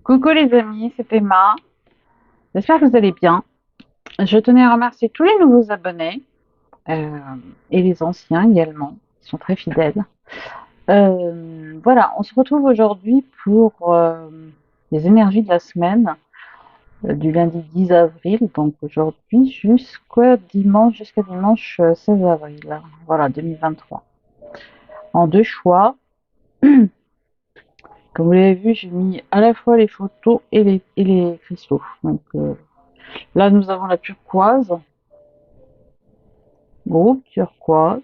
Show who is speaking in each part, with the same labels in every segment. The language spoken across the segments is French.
Speaker 1: Coucou les amis, c'est Emma. J'espère que vous allez bien. Je tenais à remercier tous les nouveaux abonnés euh, et les anciens également, qui sont très fidèles. Voilà, on se retrouve aujourd'hui pour les énergies de la semaine du lundi 10 avril, donc aujourd'hui jusqu'à dimanche 16 avril, voilà 2023. En deux choix, comme vous l'avez vu, j'ai mis à la fois les photos et les cristaux. Donc là, nous avons la turquoise. Groupe turquoise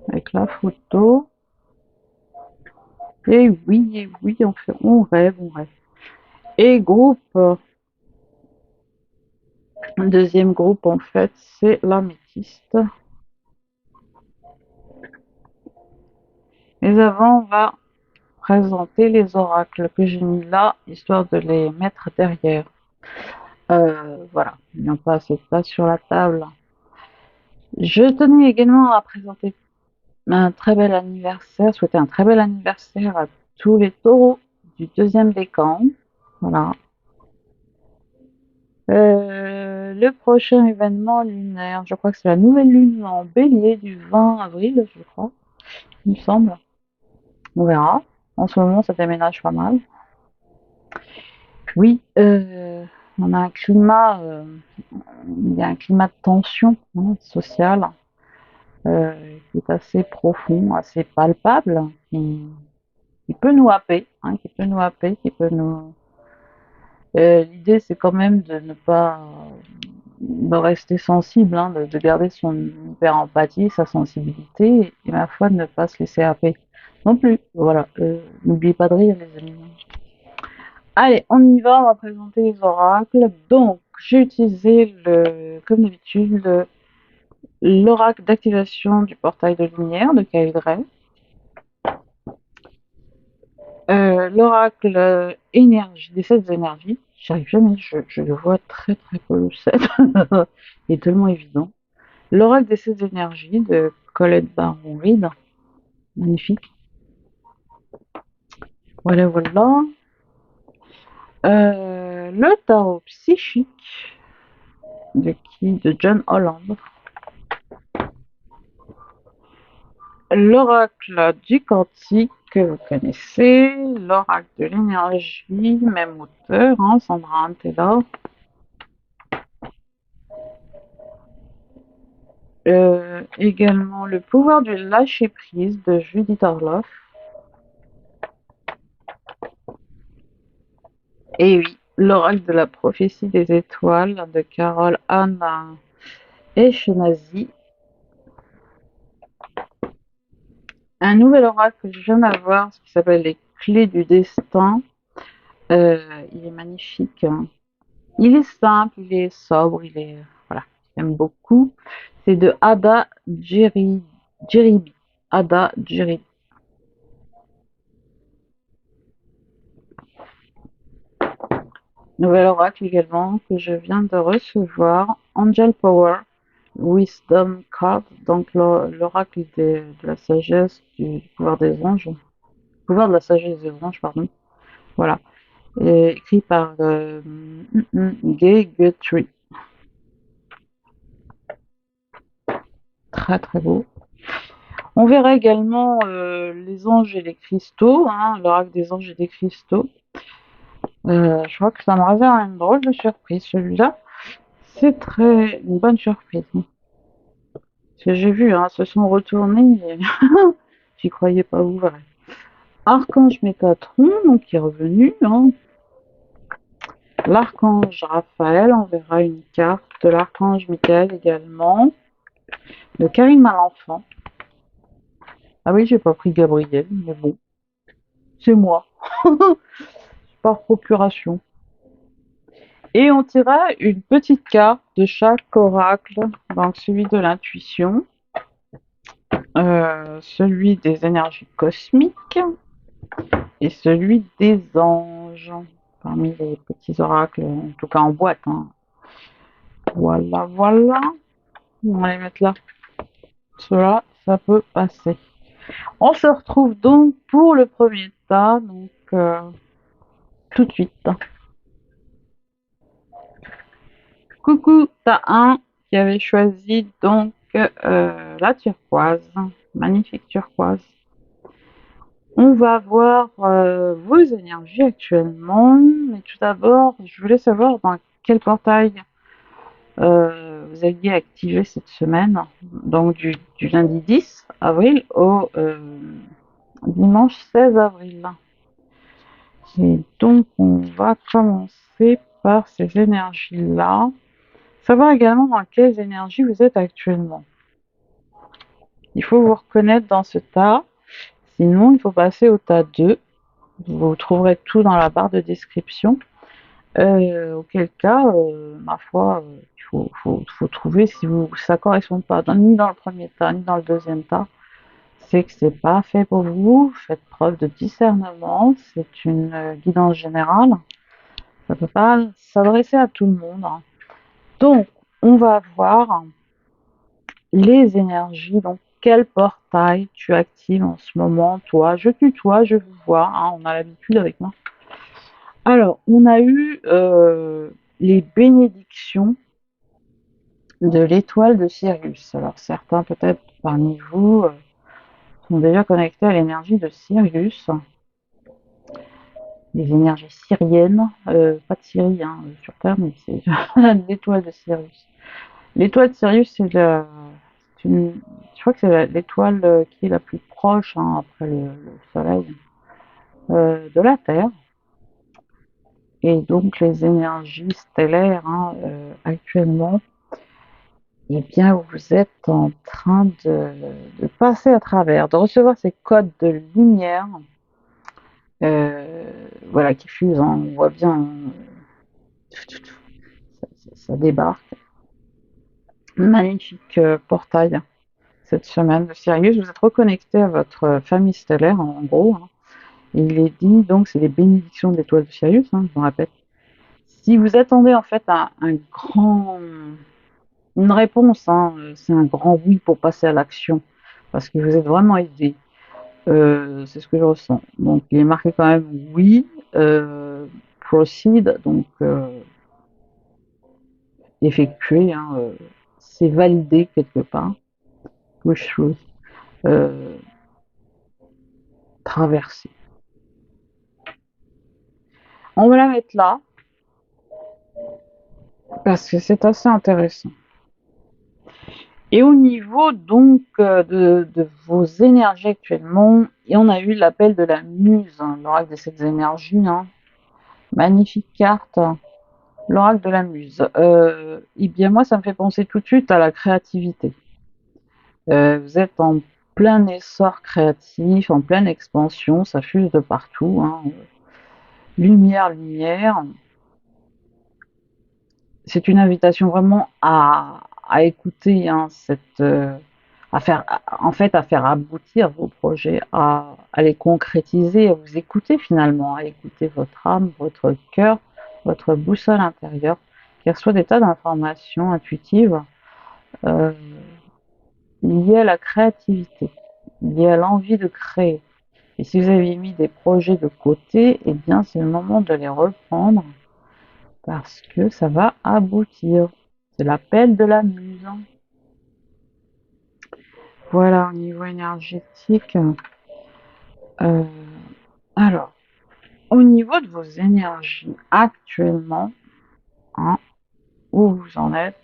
Speaker 1: avec la photo. Et oui, on rêve, on rêve. Et groupe, deuxième groupe en fait, c'est l'améthyste. Mais avant, on va présenter les oracles que j'ai mis là, histoire de les mettre derrière. Voilà, il n'y a pas assez de place sur la table. Je tenais également à présenter un très bel anniversaire, souhaiter un très bel anniversaire à tous les taureaux du deuxième décan. Voilà. Le prochain événement lunaire, je crois que c'est la nouvelle lune en bélier du 20 avril, je crois, il me semble. On verra. En ce moment, ça déménage pas mal. Oui, on a un climat, il y a un climat de tension sociale qui est assez profond, assez palpable, qui peut nous happer, qui peut nous happer, qui peut nous. L'idée, c'est quand même de ne pas de rester sensible, de garder son hyper-empathie, sa sensibilité, et ma foi, de ne pas se laisser happer non plus. Voilà, n'oubliez pas de rire, les amis. Allez, on y va, on va présenter les oracles. Donc, j'ai utilisé, comme d'habitude, l'oracle d'activation du portail de lumière de Kyle Gray. L'oracle énergie, des 7 énergies. J'arrive jamais, je le vois très très colossal. Il est tellement évident. L'oracle des 7 énergies de Colette Baron Reed. Magnifique. Voilà, voilà. Le tarot psychique de qui? De John Holland. L'oracle du quantique que vous connaissez. L'oracle de l'énergie, même auteur, Sandra Antela. Également le pouvoir du lâcher prise de Judith Orloff. Et oui, l'oracle de la prophétie des étoiles de Carole Anna Eskenazi. Un nouvel oracle que je viens d'avoir, qui s'appelle les clés du destin. Il est magnifique. Il est simple, il est sobre, voilà, j'aime beaucoup. C'est de Ada Jeribi. Ada Jeribi. Nouvel oracle également que je viens de recevoir. Angel Power. Wisdom Card, donc l'oracle de la sagesse, du pouvoir des anges, pouvoir de la sagesse des anges, pardon. Voilà, écrit par Gay Guthrie. Très très beau. On verra également les anges et les cristaux, l'oracle des anges et des cristaux. Je crois que ça me réserve une drôle de surprise celui-là. C'est une bonne surprise. Ce que j'ai vu, se sont retournés. Et j'y croyais pas ouvert. Archange Métatron, donc qui est revenu. L'archange Raphaël, on verra une carte de l'archange Michael également. De Karine Malenfant. Ah oui, j'ai pas pris Gabriel, mais bon, c'est moi. Par procuration. Et on tira une petite carte de chaque oracle, donc celui de l'intuition, celui des énergies cosmiques et celui des anges, parmi les petits oracles, en tout cas en boîte. Voilà, voilà. On va les mettre là. Cela, ça peut passer. On se retrouve donc pour le premier tas. Donc, tout de suite. Coucou, t'as un qui avait choisi donc la turquoise, magnifique turquoise. On va voir vos énergies actuellement, mais tout d'abord, je voulais savoir dans quel portail vous aviez activé cette semaine, donc du lundi 10 avril au dimanche 16 avril. Et donc, on va commencer par ces énergies-là. Savoir également dans quelles énergies vous êtes actuellement. Il faut vous reconnaître dans ce tas, sinon il faut passer au tas 2. Vous trouverez tout dans la barre de description. Auquel cas, ma foi, il faut trouver si ça ne correspond pas ni dans le premier tas, ni dans le deuxième tas. C'est que c'est pas fait pour vous. Faites preuve de discernement. C'est une guidance générale. Ça ne peut pas s'adresser à tout le monde, hein. Donc, on va voir les énergies. Donc, quel portail tu actives en ce moment, toi? Je tutoie, je vous vois, hein, on a l'habitude avec moi. Alors, on a eu les bénédictions de l'étoile de Sirius. Alors, certains peut-être parmi vous sont déjà connectés à l'énergie de Sirius, les énergies syriennes, pas de Syrie hein, sur Terre, mais c'est l'étoile de Sirius. L'étoile de Sirius, je crois que c'est l'étoile qui est la plus proche, hein, après le Soleil, de la Terre. Et donc les énergies stellaires, hein, actuellement, eh bien, vous êtes en train de passer à travers, de recevoir ces codes de lumière, voilà, qui fusent, hein, on voit bien, ça débarque. Magnifique portail cette semaine de Sirius. Vous êtes reconnecté à votre famille stellaire, en gros, hein. Et il est dit, donc, c'est les bénédictions de l'étoile de Sirius, hein, je me répète. Si vous attendez en fait une réponse, hein, c'est un grand oui pour passer à l'action, parce que vous êtes vraiment aidé. C'est ce que je ressens. Donc il est marqué quand même oui, proceed, donc effectuer, hein, c'est validé quelque part. Push through, traverser. On va la mettre là, parce que c'est assez intéressant. Et au niveau donc de vos énergies actuellement, et on a eu l'appel de la muse, hein, l'oracle de cette énergie, hein. Magnifique carte, l'oracle de la muse. Et bien moi, ça me fait penser tout de suite à la créativité. Vous êtes en plein essor créatif, en pleine expansion, ça fuse de partout, hein. Lumière, lumière. C'est une invitation vraiment à écouter, hein, en fait, à faire aboutir vos projets, à les concrétiser, à vous écouter finalement, à écouter votre âme, votre cœur, votre boussole intérieure, qui reçoit des tas d'informations intuitives euh, liées à la créativité, liées à l'envie de créer. Et si vous aviez mis des projets de côté, eh bien c'est le moment de les reprendre parce que ça va aboutir. C'est l'appel de la muse. Voilà, au niveau énergétique. Euh, alors, au niveau de vos énergies actuellement, hein, où vous en êtes,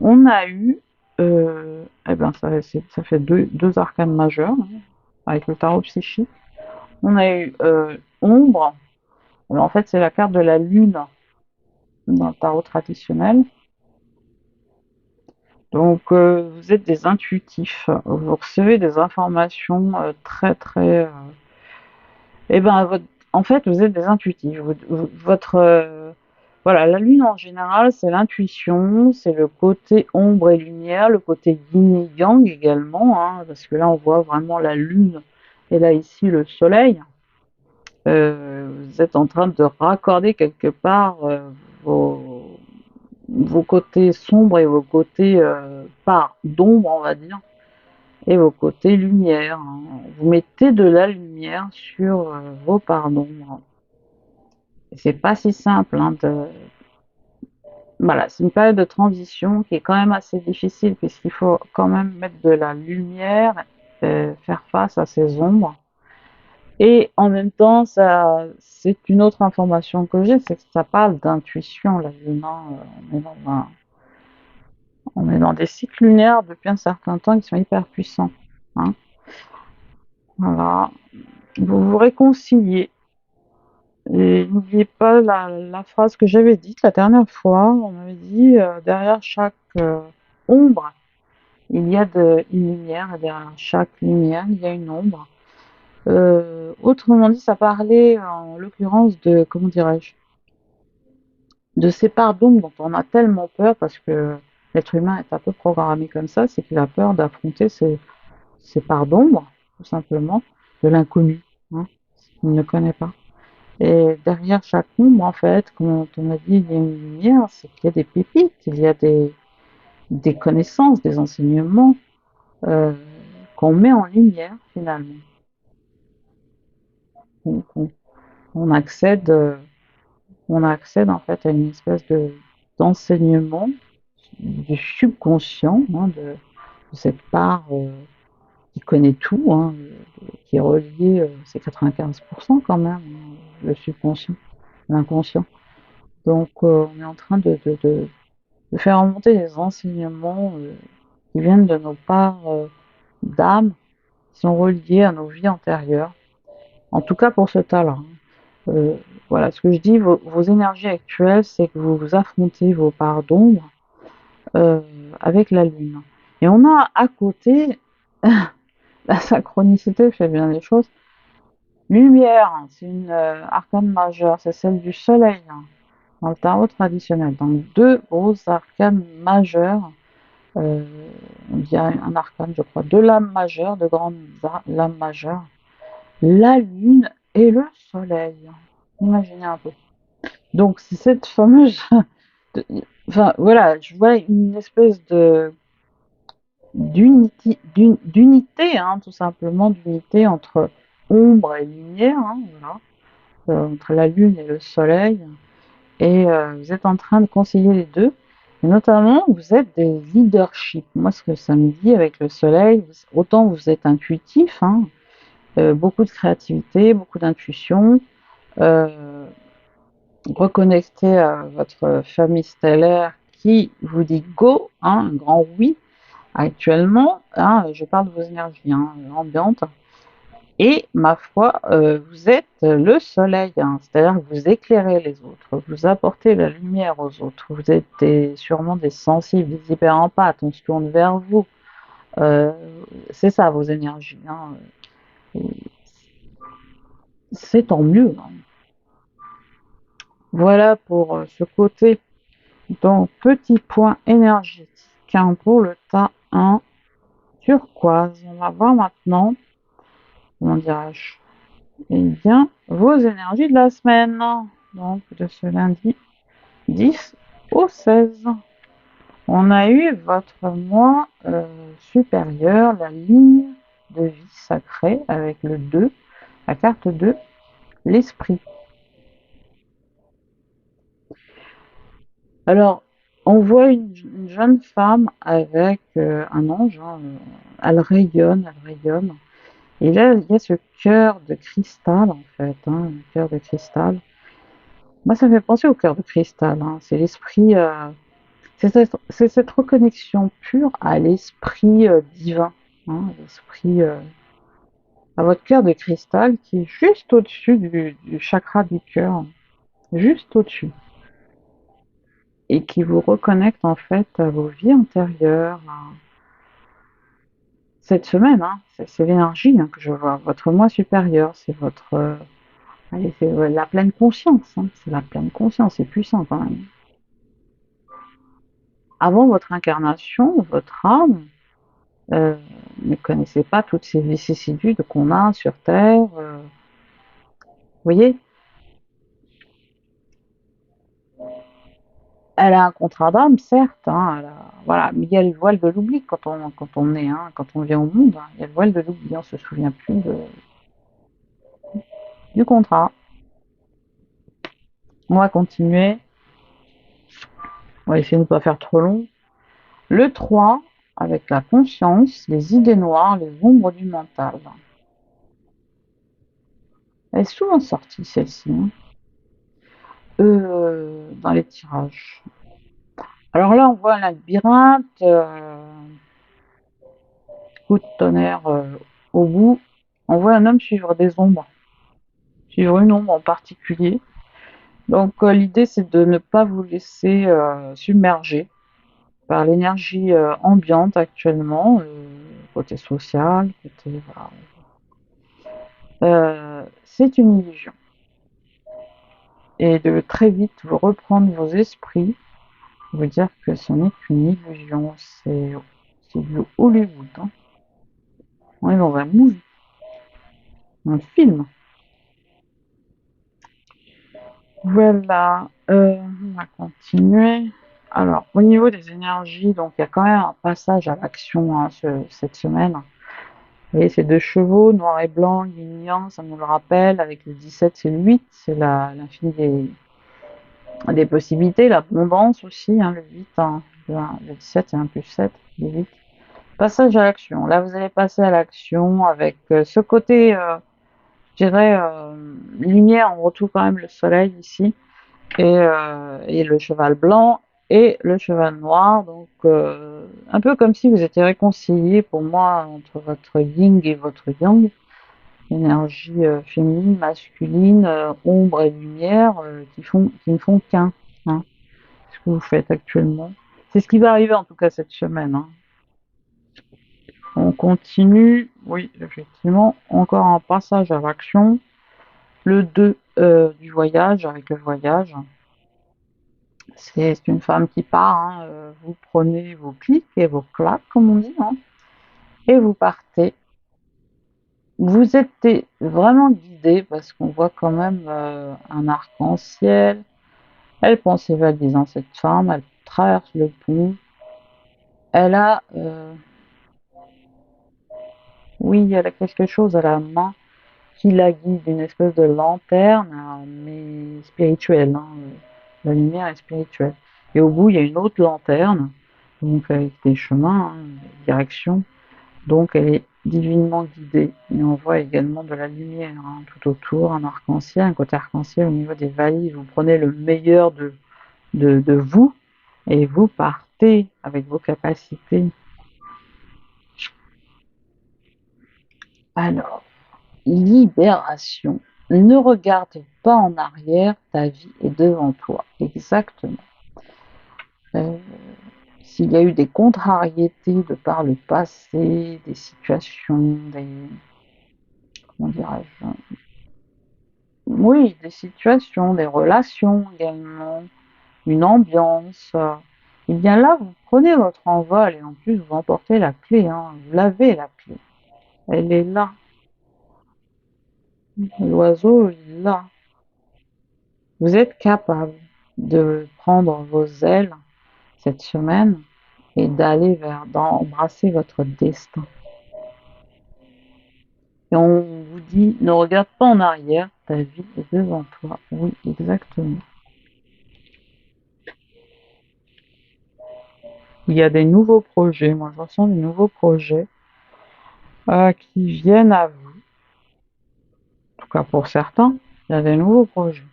Speaker 1: on a eu, eh ben ça fait deux arcanes majeures, hein, avec le tarot psychique. On a eu Ombre. Alors, en fait, c'est la carte de la lune dans le tarot traditionnel. Donc, vous êtes des intuitifs. Vous recevez des informations très, très. Eh ben, en fait, vous êtes des intuitifs. Votre. Voilà, la lune en général, c'est l'intuition, c'est le côté ombre et lumière, le côté yin et yang également, hein, parce que là, on voit vraiment la lune et là, ici, le soleil. Vous êtes en train de raccorder quelque part vos côtés sombres et vos côtés parts d'ombre, on va dire, et vos côtés lumière, hein. Vous mettez de la lumière sur vos parts d'ombre. C'est pas si simple, hein, voilà, c'est une période de transition qui est quand même assez difficile puisqu'il faut quand même mettre de la lumière, faire face à ces ombres. Et en même temps, ça, c'est une autre information que j'ai, c'est que ça parle d'intuition, la lune, hein. On est dans des cycles lunaires depuis un certain temps qui sont hyper puissants, hein. Voilà. Vous vous réconciliez. Et n'oubliez pas la phrase que j'avais dite la dernière fois. On m'avait dit, derrière chaque ombre, il y a une lumière, et derrière chaque lumière, il y a une ombre. Autrement dit, ça parlait en l'occurrence de, comment dirais-je, de ces parts d'ombre dont on a tellement peur parce que l'être humain est un peu programmé comme ça, c'est qu'il a peur d'affronter ces parts d'ombre, tout simplement, de l'inconnu, hein, qu'il ne connaît pas. Et derrière chaque ombre, en fait, comme on a dit, il y a une lumière, c'est qu'il y a des pépites, il y a des connaissances, des enseignements euh, qu'on met en lumière finalement. Donc, on accède, euh, on accède en fait à une espèce d'enseignement du subconscient, hein, de cette part qui connaît tout, hein, qui est reliée, c'est 95% quand même, hein, le subconscient, l'inconscient. Donc on est en train de faire remonter les enseignements qui viennent de nos parts d'âme, qui sont reliés à nos vies antérieures. En tout cas pour ce tas-là, hein. Voilà, ce que je dis, vos énergies actuelles, c'est que vous affrontez vos parts d'ombre euh, avec la Lune. Et on a à côté, la synchronicité fait bien les choses, lumière, hein, c'est une arcane majeure, c'est celle du soleil, hein, dans le tarot traditionnel. Donc deux grosses arcanes majeures. Euh, il y a un arcane, je crois, deux lames majeures, de grandes lames majeures, la lune et le soleil. Imaginez un peu. Donc c'est cette fameuse, enfin voilà, je vois une espèce de d'unité, hein, tout simplement, d'unité entre ombre et lumière, hein, voilà, entre la lune et le soleil. Et vous êtes en train de concilier les deux. Et notamment, vous êtes des leaderships. Moi, ce que ça me dit avec le soleil, autant vous êtes intuitif, hein, beaucoup de créativité, beaucoup d'intuition, euh, reconnecté à votre famille stellaire qui vous dit go, hein, un grand oui, actuellement. Hein, je parle de vos énergies, hein, ambiantes. Et ma foi, vous êtes le soleil, hein, c'est-à-dire que vous éclairez les autres, vous apportez la lumière aux autres. Vous êtes sûrement des sensibles, des hyper-empathes, on se tourne vers vous. Euh, c'est ça vos énergies, hein. C'est tant mieux, hein. Voilà pour ce côté. Donc, petit point énergétique, hein, pour le tas 1 turquoise. On va voir maintenant, comment dirais-je, eh bien, vos énergies de la semaine. Donc, de ce lundi 10 au 16. On a eu votre moi supérieur, la ligne de vie sacrée avec le 2, la carte 2, l'esprit. Alors, on voit une jeune femme avec un ange, hein, elle rayonne, elle rayonne. Et là, il y a ce cœur de cristal, en fait, hein, un cœur de cristal. Moi, ça me fait penser au cœur de cristal, hein. C'est l'esprit, c'est cette reconnexion pure à l'esprit divin, hein, l'esprit, à votre cœur de cristal qui est juste au-dessus du chakra du cœur, juste au-dessus. Et qui vous reconnecte en fait à vos vies antérieures. Cette semaine, hein, c'est l'énergie, hein, que je vois, votre moi supérieur, c'est votre, allez, c'est la pleine conscience, hein, c'est la pleine conscience, c'est puissant quand même. Avant votre incarnation, votre âme euh, ne connaissait pas toutes ces vicissitudes qu'on a sur Terre. Vous voyez, elle a un contrat d'âme, certes, hein, voilà, mais il y a le voile de l'oubli quand on est, hein, quand on vient au monde, hein, il y a le voile de l'oubli, on se souvient plus du contrat. On va continuer. On va essayer de ne pas faire trop long. Le 3, avec la conscience, les idées noires, les ombres du mental. Elle est souvent sortie, celle-ci, hein, dans les tirages. Alors là, on voit un labyrinthe, coup de tonnerre au bout. On voit un homme suivre des ombres, suivre une ombre en particulier. Donc l'idée, c'est de ne pas vous laisser submerger par l'énergie ambiante actuellement, côté social, côté... Voilà. C'est une illusion. Et de très vite vous reprendre vos esprits, vous dire que ce n'est qu'une illusion, c'est du Hollywood. Hein. On est dans un movie, un film. Voilà, on va continuer. Alors, au niveau des énergies, donc il y a quand même un passage à l'action hein, cette semaine. Vous voyez, ces deux chevaux, noir et blanc, yin-yang, ça nous le rappelle. Avec le 17, c'est le 8, c'est l'infini des possibilités, l'abondance aussi, hein, le 8, hein, le 17, c'est 1 plus 7, le 8. Passage à l'action. Là, vous allez passer à l'action avec ce côté, je dirais, lumière. On retrouve quand même le soleil ici et le cheval blanc et le cheval noir. Donc, un peu comme si vous étiez réconciliés pour moi entre votre yin et votre yang, énergie féminine, masculine, ombre et lumière qui ne font qu'un. Hein, ce que vous faites actuellement. C'est ce qui va arriver en tout cas cette semaine. Hein. On continue, oui, effectivement, encore un passage à l'action. Le 2 du voyage, avec le voyage. C'est une femme qui part, hein, vous prenez vos clics et vos claques, comme on dit, hein, et vous partez. Vous êtes vraiment guidé parce qu'on voit quand même un arc-en-ciel. Elle pense évalidant cette femme, elle traverse le pont. Elle a, oui, elle a quelque chose à la main qui la guide, une espèce de lanterne, mais spirituelle. Hein. La lumière est spirituelle. Et au bout, il y a une autre lanterne, donc avec des chemins, hein, des directions. Donc elle est divinement guidée. Et on voit également de la lumière hein, tout autour, un arc-en-ciel, un côté arc-en-ciel au niveau des valises. Vous prenez le meilleur de vous et vous partez avec vos capacités. Alors, libération. Ne regarde pas en arrière, ta vie est devant toi. Exactement. Euh, S'il y a eu des contrariétés de par le passé, des situations, comment dirais-je, oui, des situations, des relations également, une ambiance, et bien là, vous prenez votre envol et en plus, vous emportez la clé, hein, vous l'avez la clé. Elle est là. L'oiseau est là. Vous êtes capable de prendre vos ailes cette semaine et d'embrasser votre destin. Et on vous dit, ne regarde pas en arrière, ta vie est devant toi. Oui, exactement. Il y a des nouveaux projets, moi je ressens des nouveaux projets qui viennent à vous. En tout cas pour certains, il y a des nouveaux projets,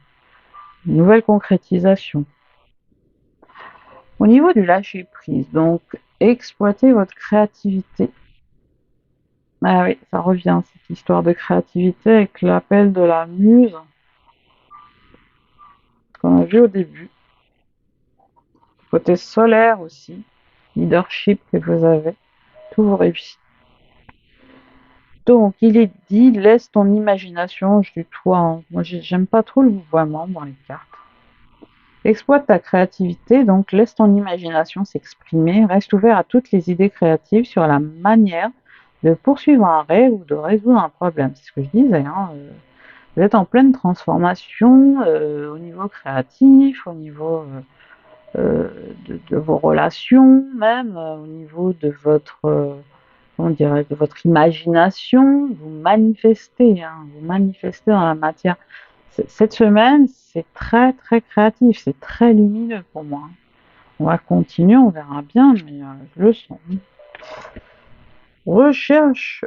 Speaker 1: une nouvelle concrétisation. Au niveau du lâcher prise, donc exploitez votre créativité. Ah oui, ça revient, cette histoire de créativité avec l'appel de la muse qu'on a vu au début. Côté solaire aussi, leadership que vous avez, tout vous réussit. Donc, il est dit, laisse ton imagination, je tutoie. Hein. Moi, j'aime pas trop le vouvoiement dans les cartes. Exploite ta créativité, donc laisse ton imagination s'exprimer. Reste ouvert à toutes les idées créatives sur la manière de poursuivre un rêve ou de résoudre un problème. C'est ce que je disais. Hein. Vous êtes en pleine transformation au niveau créatif, au niveau de vos relations, même au niveau de votre on dirait de votre imagination, vous manifestez dans la matière. Cette semaine, c'est très très créatif, c'est très lumineux pour moi. On va continuer, on verra bien, mais je le sens. Recherche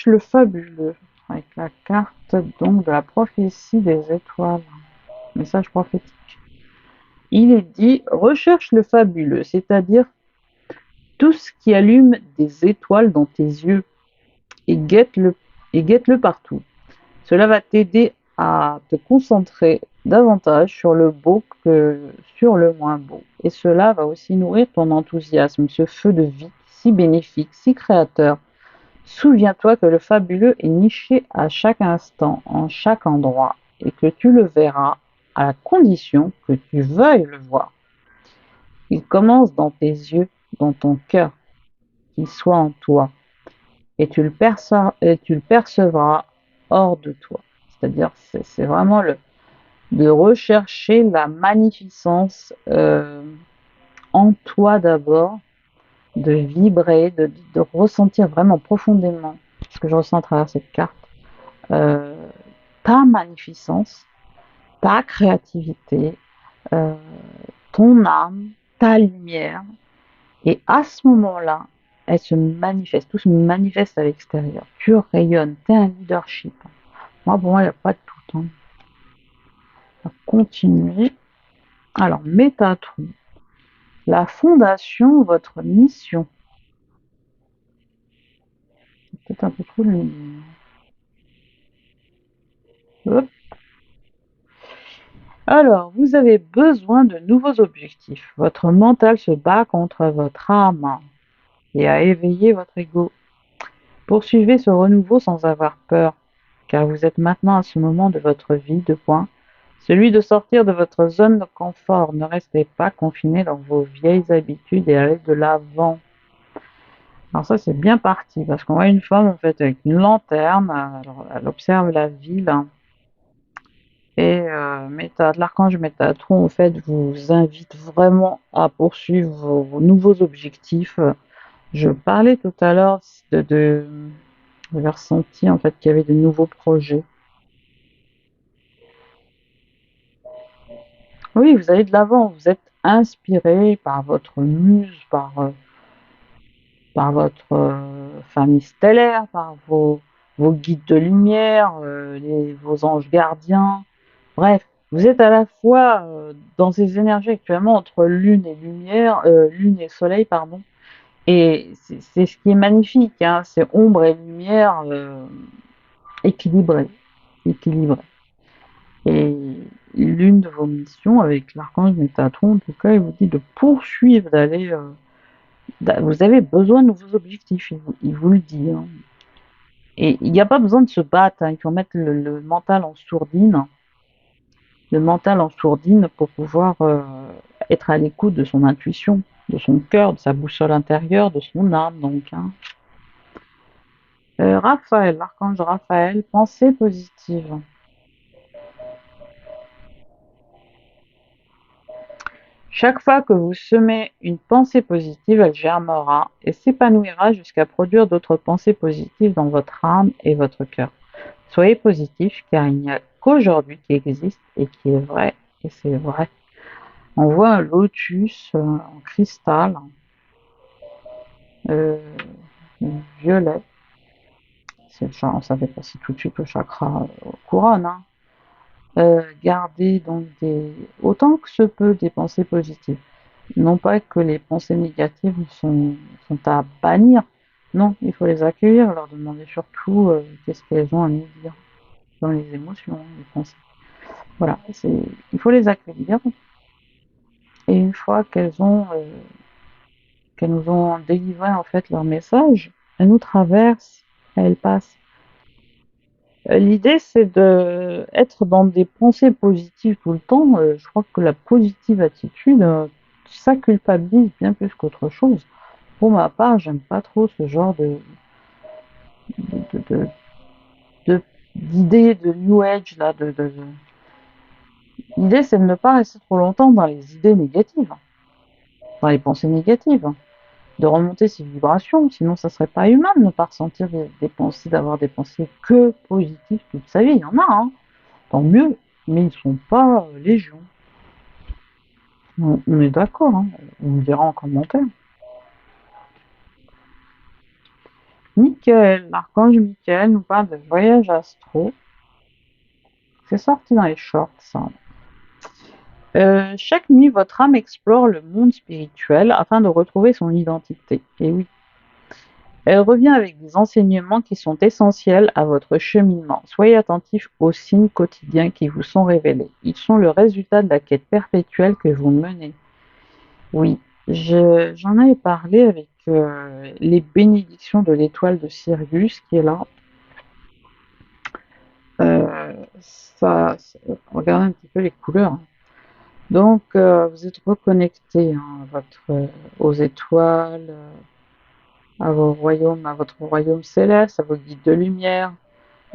Speaker 1: le fabuleux, avec la carte donc de la prophétie des étoiles. Message prophétique. Il est dit, recherche le fabuleux, c'est-à-dire tout ce qui allume des étoiles dans tes yeux et guette-le partout. Cela va t'aider à te concentrer davantage sur le beau que sur le moins beau. Et cela va aussi nourrir ton enthousiasme, ce feu de vie si bénéfique, si créateur. Souviens-toi que le fabuleux est niché à chaque instant, en chaque endroit, et que tu le verras à la condition que tu veuilles le voir. Il commence dans tes yeux, dans ton cœur, qu'il soit en toi, et tu le percevras hors de toi. C'est-à-dire, c'est vraiment de rechercher la magnificence en toi d'abord, de vibrer, de ressentir vraiment profondément ce que je ressens à travers cette carte, euh, ta magnificence, ta créativité, euh, ton âme, ta lumière. Et à ce moment-là, elle se manifeste, tout se manifeste à l'extérieur. Tu rayonnes, tu es un leadership. Moi, pour moi, il n'y a pas de tout. On va continuer. Alors, Métatron. La fondation, votre mission. C'est peut-être un peu trop de lumière. Hop. Alors, vous avez besoin de nouveaux objectifs. Votre mental se bat contre votre âme et a éveillé votre ego. Poursuivez ce renouveau sans avoir peur, car vous êtes maintenant à ce moment de votre vie, celui de sortir de votre zone de confort. Ne restez pas confiné dans vos vieilles habitudes et allez de l'avant. Alors ça, c'est bien parti, parce qu'on voit une femme, en fait, avec une lanterne, alors, elle observe la ville, et l'archange Métatron, en fait, vous invite vraiment à poursuivre vos nouveaux objectifs. Je parlais tout à l'heure j'avais ressenti, en fait, qu'il y avait de nouveaux projets. Oui, vous allez de l'avant, vous êtes inspiré par votre muse, par votre famille stellaire, par vos guides de lumière, vos anges gardiens. Bref, vous êtes à la fois dans ces énergies actuellement entre lune et soleil, pardon. Et c'est ce qui est magnifique, hein, c'est ombre et lumière équilibrées, équilibrées. Et l'une de vos missions avec l'archange Métatron, en tout cas, il vous dit de poursuivre, vous avez besoin de nouveaux objectifs, il vous le dit. Hein. Et il n'y a pas besoin de se battre, hein, il faut mettre le mental en sourdine. Le mental en sourdine pour pouvoir être à l'écoute de son intuition, de son cœur, de sa boussole intérieure, de son âme. Donc, hein. Raphaël, l'archange Raphaël, pensée positive. Chaque fois que vous semez une pensée positive, elle germera et s'épanouira jusqu'à produire d'autres pensées positives dans votre âme et votre cœur. Soyez positif car il n'y a qu'aujourd'hui qui existe et qui est vrai, et c'est vrai. On voit un lotus en cristal, euh, violet. On savait pas si tout de suite le chakra couronne. Hein. Gardez donc autant que se peut des pensées positives. Non pas que les pensées négatives sont à bannir. Non, il faut les accueillir, leur demander surtout qu'est-ce qu'elles ont à nous dire dans les émotions, les pensées. Voilà, il faut les accueillir. Et une fois qu'elles nous ont délivré en fait leur message, elles nous traversent, elles passent. L'idée, c'est d'être dans des pensées positives tout le temps. Je crois que la positive attitude, ça culpabilise bien plus qu'autre chose. Pour ma part, j'aime pas trop ce genre de, de, de- d'idées de New Age. Là, L'idée, c'est de ne pas rester trop longtemps dans les idées négatives, dans les pensées négatives, de remonter ses vibrations. Sinon, ça serait pas humain de ne pas ressentir des pensées, d'avoir des pensées que positives toute sa vie. Il y en a, hein, tant mieux. mais ils ne sont pas légion. On est d'accord, hein, on me dira en commentaire. Michael, l'archange Michael nous parle de voyage astro. C'est sorti dans les shorts, ça. Chaque nuit, votre âme explore le monde spirituel afin de retrouver son identité. Et oui, elle revient avec des enseignements qui sont essentiels à votre cheminement. Soyez attentifs aux signes quotidiens qui vous sont révélés. Ils sont le résultat de la quête perpétuelle que vous menez. Oui, j'en avais parlé avec les bénédictions de l'étoile de Sirius qui est là. Regardez un petit peu les couleurs, hein. Donc, vous êtes reconnecté, hein, aux étoiles, à votre royaume céleste, à vos guides de lumière,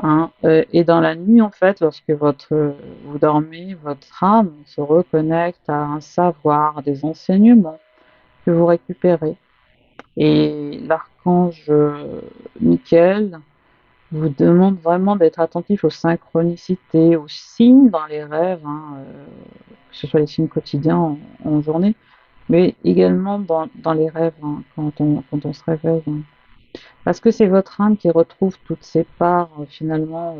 Speaker 1: hein. Et dans la nuit, en fait, lorsque vous dormez, votre âme se reconnecte à un savoir, à des enseignements que vous récupérez. Et l'archange Michael vous demande vraiment d'être attentif aux synchronicités, aux signes dans les rêves, hein, que ce soit les signes quotidiens en journée, mais également dans les rêves, hein, quand on se réveille, hein. Parce que c'est votre âme qui retrouve toutes ces parts, finalement,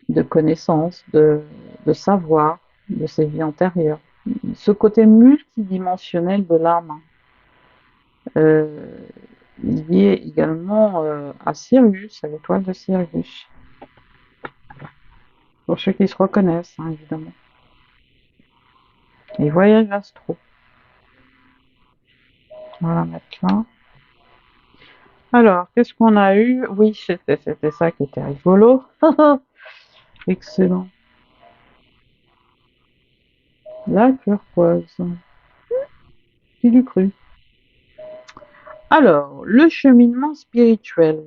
Speaker 1: de connaissances, de savoir, de ses vies antérieures. Ce côté multidimensionnel de l'âme, hein, lié également à Sirius, à l'étoile de Sirius. Pour ceux qui se reconnaissent, hein, évidemment. Les voyages astro. On va la mettre là. Alors, qu'est-ce qu'on a eu? Oui, c'était ça qui était rigolo. Excellent. La turquoise. Qui l'eût cru? Alors, le cheminement spirituel.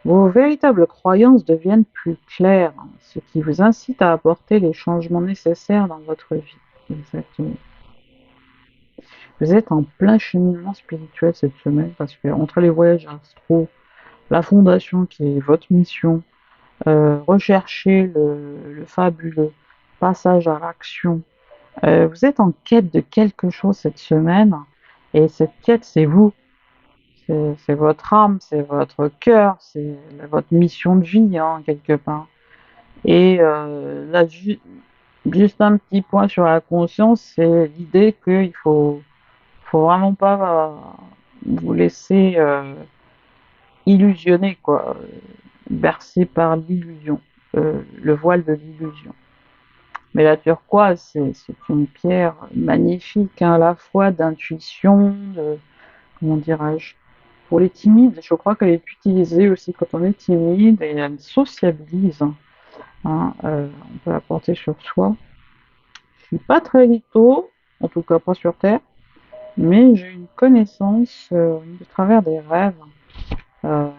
Speaker 1: Vos véritables croyances deviennent plus claires, ce qui vous incite à apporter les changements nécessaires dans votre vie. Exactement. Vous êtes en plein cheminement spirituel cette semaine parce que entre les voyages astro, la fondation qui est votre mission, rechercher le fabuleux, passage à l'action. Vous êtes en quête de quelque chose cette semaine et cette quête, c'est vous. C'est votre âme, c'est votre cœur, c'est votre mission de vie, hein, quelque part. Et là, juste un petit point sur la conscience, c'est l'idée qu'il faut vraiment pas vous laisser illusionner, quoi, bercé par l'illusion, le voile de l'illusion. Mais la turquoise, c'est une pierre magnifique, hein, à la fois d'intuition, comment dirais-je, pour les timides. Je crois qu'elle est utilisée aussi quand on est timide et elle sociabilise, hein, on peut la porter sur soi. Je suis pas très litho, en tout cas pas sur Terre, mais j'ai une connaissance de travers des rêves euh,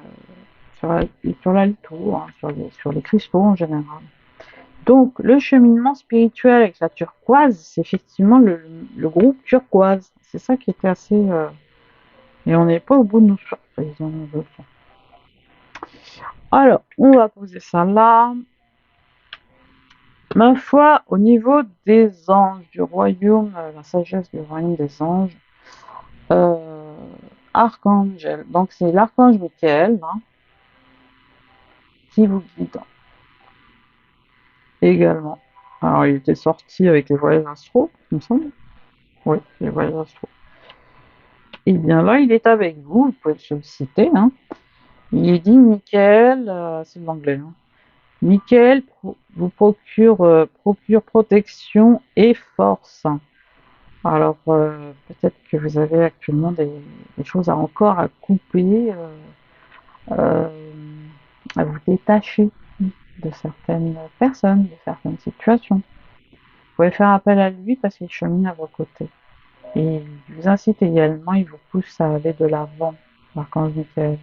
Speaker 1: sur la litho, hein, sur les cristaux en général. Donc, le cheminement spirituel avec la turquoise, c'est effectivement le groupe turquoise. C'est ça qui était assez. Et on n'est pas au bout de nos surprises, hein, alors, on va poser ça là. Ma foi, au niveau des anges, du royaume, la sagesse du royaume des anges, euh, archange, donc c'est l'archange Michael, hein, qui vous guide également. Alors, il était sorti avec les voyages astro, il me semble. Oui, les voyages astro. Et bien là, il est avec vous, vous pouvez le solliciter, hein. Il dit Michael, c'est de l'anglais, hein. Michael vous procure protection et force. Alors, peut-être que vous avez actuellement des choses encore à couper, euh, à vous détacher de certaines personnes, de certaines situations. Vous pouvez faire appel à lui parce qu'il chemine à vos côtés. Et il vous incite également, il vous pousse à aller de l'avant, l'archange Michael.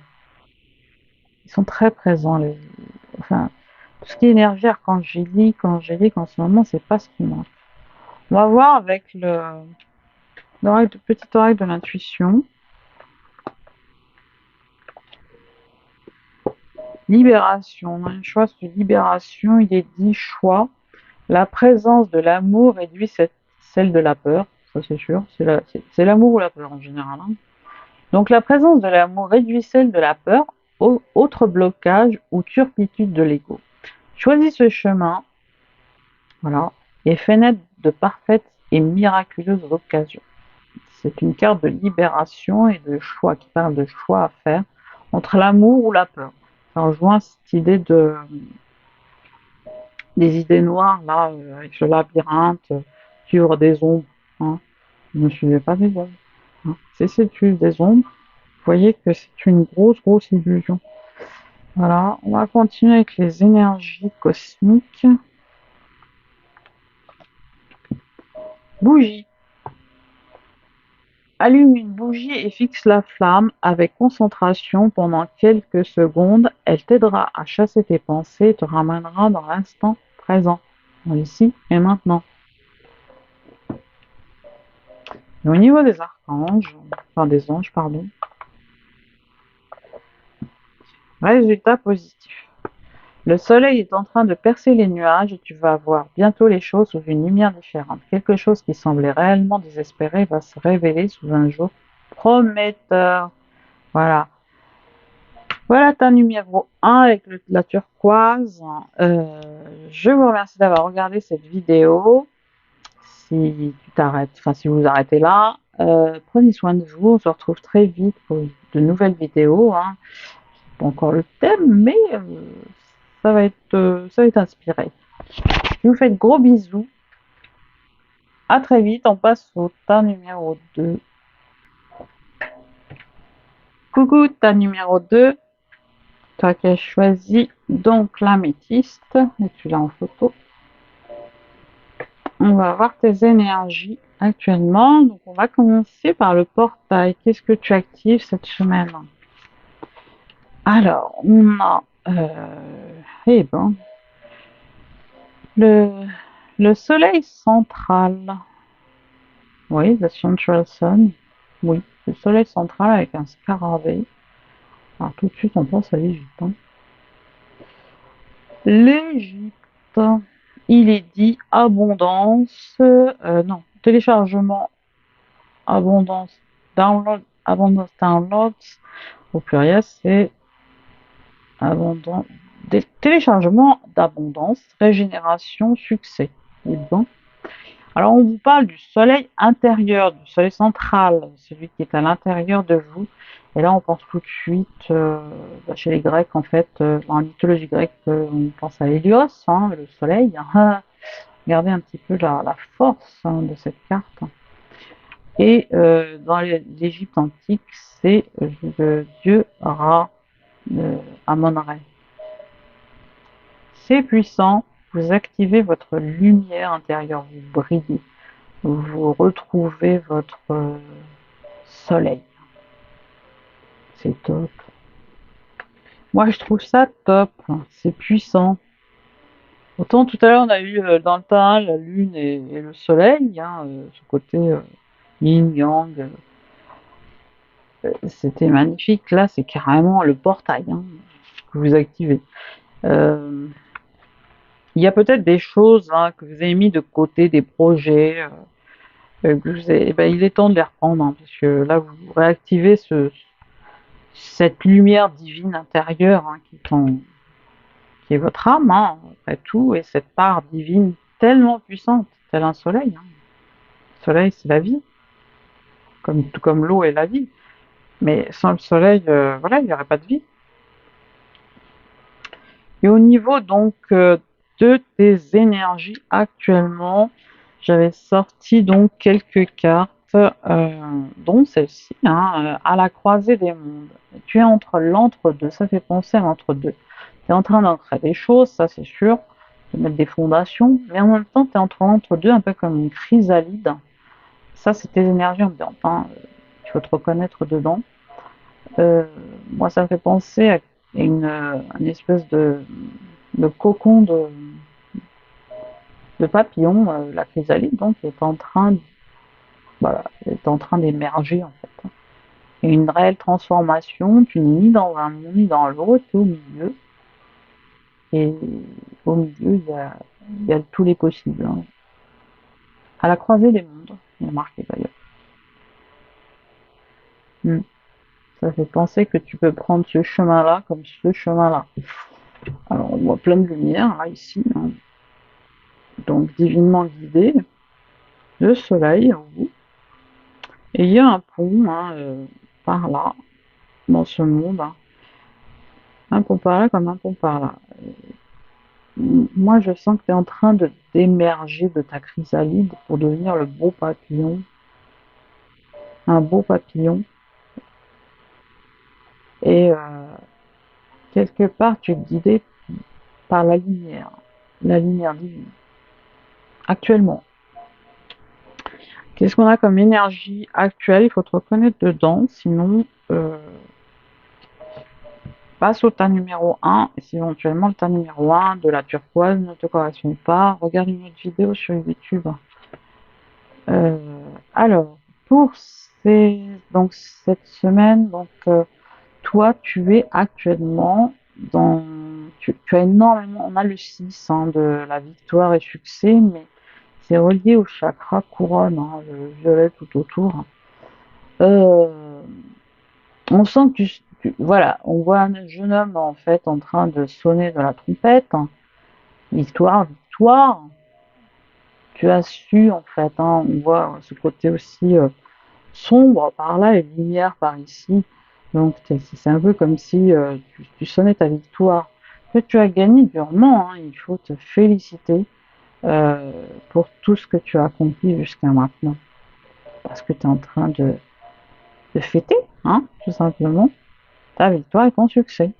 Speaker 1: Ils sont très présents, enfin, tout ce qui est énergie archangélique, angélique en ce moment, c'est pas ce qui manque. On va voir avec petite oreille de l'intuition. Libération, on a un choix sur libération, il est dit choix. La présence de l'amour réduit celle de la peur, ça c'est sûr, c'est l'amour ou la peur en général, hein. Donc la présence de l'amour réduit celle de la peur, autre blocage ou turpitude de l'ego. Choisis ce chemin, voilà, et fais naître de parfaites et miraculeuses occasions. C'est une carte de libération et de choix qui parle de choix à faire entre l'amour ou la peur. Ça rejoint cette idée des idées noires là, avec le labyrinthe, suivre des ombres, hein. Ne suivez pas des ombres, hein. Cessez de suivre des ombres. Vous voyez que c'est une grosse illusion. Voilà, on va continuer avec les énergies cosmiques. Bougie. Allume une bougie et fixe la flamme avec concentration pendant quelques secondes. Elle t'aidera à chasser tes pensées et te ramènera dans l'instant présent, dans ici et maintenant. Et au niveau des archanges, enfin des anges, pardon, résultat positif. Le soleil est en train de percer les nuages et tu vas voir bientôt les choses sous une lumière différente. Quelque chose qui semblait réellement désespéré va se révéler sous un jour prometteur. Voilà. Voilà ta numéro 1 avec la turquoise. Je vous remercie d'avoir regardé cette vidéo. Si tu t'arrêtes, enfin si vous arrêtez là, prenez soin de vous. On se retrouve très vite pour de nouvelles vidéos, hein. Pas encore le thème, mais ça va être inspiré. Je vous fais de gros bisous. À très vite. On passe au tas numéro 2. Coucou, tas numéro 2. Toi qui as choisi donc l'améthyste, et tu l'as en photo. On va voir tes énergies actuellement. Donc on va commencer par le portail. Qu'est-ce que tu actives cette semaine? Alors, on a eh ben, le soleil central. Oui, the central sun. Oui, le soleil central avec un scarabée. Alors tout de suite on pense à l'Égypte, hein. L'Égypte, il est dit abondance, non, téléchargement, abondance, download, abondance, downloads, au pluriel, c'est abondance, téléchargement d'abondance, régénération, succès. Et bon. Alors, on vous parle du soleil intérieur, du soleil central, celui qui est à l'intérieur de vous. Et là, on pense tout de suite, chez les Grecs, en fait, dans la mythologie grecque, on pense à Hélios, hein, le soleil. Regardez un petit peu la force, hein, de cette carte. Et dans l'Égypte antique, c'est le dieu Ra, Amon-Ra. C'est puissant, vous activez votre lumière intérieure, vous brillez. Vous retrouvez votre soleil. C'est top. Moi, je trouve ça top. C'est puissant. Autant tout à l'heure, on a eu dans le tas la lune et le soleil, hein, ce côté yin-yang. C'était magnifique. Là, c'est carrément le portail, hein, que vous activez. Il y a peut-être des choses, hein, que vous avez mis de côté, des projets. Il est temps de les reprendre, hein, parce que là, vous réactivez cette lumière divine intérieure, hein, qui est votre âme, hein, après tout, et cette part divine tellement puissante, tel un soleil, hein. Le soleil, c'est la vie, tout comme l'eau est la vie. Mais sans le soleil, voilà, il n'y aurait pas de vie. Et au niveau donc de tes énergies actuellement, j'avais sorti donc quelques cartes, dont celle-ci, hein, à la croisée des mondes. Tu es entre l'entre-deux, ça fait penser à l'entre-deux. Tu es en train d'ancrer des choses, ça c'est sûr, de mettre des fondations, mais en même temps tu es entre l'entre-deux, un peu comme une chrysalide. Ça c'est tes énergies ambiantes, hein. Tu faut te reconnaître dedans. Moi ça me fait penser à une espèce de cocon de papillon, la chrysalide donc est en train, voilà, est en train d'émerger en fait. Et une réelle transformation, tu n'es ni dans un monde ni dans l'autre, tu es au milieu. et au milieu, il y a tous les possibles, hein. À la croisée des mondes, il y a marqué d'ailleurs. Hmm. Ça fait penser que tu peux prendre ce chemin-là comme ce chemin-là. Alors, on voit plein de lumière, là, ici, hein. Donc divinement guidé, le soleil en vous. Et il y a un pont, hein, par là, dans ce monde, hein. Un pont par là comme un pont par là. Moi, je sens que tu es en train de d'émerger de ta chrysalide pour devenir le beau papillon, un beau papillon. Et quelque part, tu es guidé par la lumière divine. Actuellement, qu'est-ce qu'on a comme énergie actuelle? Il faut te reconnaître dedans, sinon passe au tas numéro 1. Et si éventuellement le tas numéro 1 de la turquoise ne te correspond pas, regarde une autre vidéo sur YouTube. Euh, alors, pour donc, cette semaine, donc, toi, tu es actuellement dans. Tu as énormément. On a le 6, hein, de la victoire et succès, mais c'est relié au chakra couronne, hein, le violet tout autour. Euh, on sent que voilà, on voit un jeune homme en fait en train de sonner de la trompette. Victoire, victoire. Tu as su en fait, hein, on voit ce côté aussi sombre par là et lumière par ici. Donc c'est un peu comme si tu sonnais ta victoire. Que tu as gagné durement, hein, il faut te féliciter pour tout ce que tu as accompli jusqu'à maintenant. Parce que tu es en train de fêter, hein, tout simplement, ta victoire et ton succès.